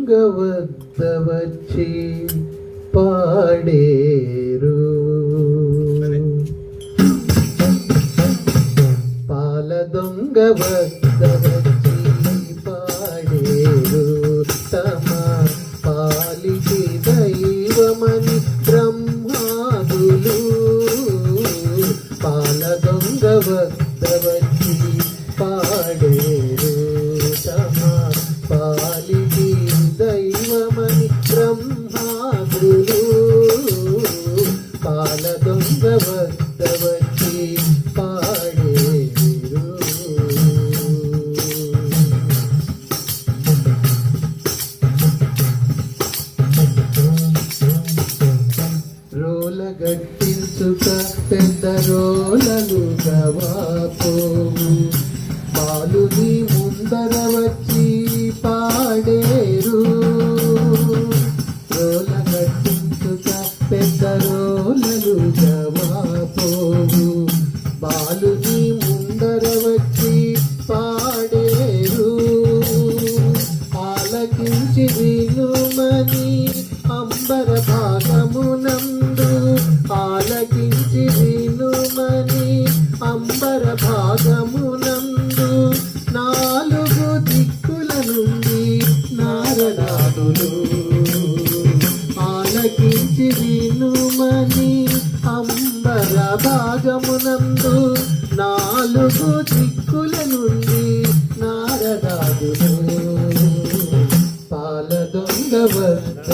దొంగ వద్ద వచ్చి పాడేరు పాల దొంగ వద్ద వచ్చి పాడేరు తమ పాలికి దైవమని బ్రహ్మాదులు పాల దొంగ వద్ద వచ్చి పాడేరు తమ పాలికి దైవమని బ్రహ్మాదులు పాల దొంగ వద్ద వచ్చి పాడేరు రోల గట్టించుక పెద్ద రోలలుగా వాపోవు పాలు నీ ముందర వచ్చి పాడేరు రోల గట్టించుక పెద్ద రోలలుగా వాపోవు పాలు నీ ముందర వచ్చి పాడేరు ఆలకించి వినుమని అంబర భాగమునందు ఆలకించి వినుమని అంబర భాగమునందు నాలుగు దిక్కుల నుండి నారదాదులు ఆలకించి వినుమని అంబర భాగమునందు నాలుగు దిక్కుల నుండి నారదాదులు పాల దొంగ వద్ద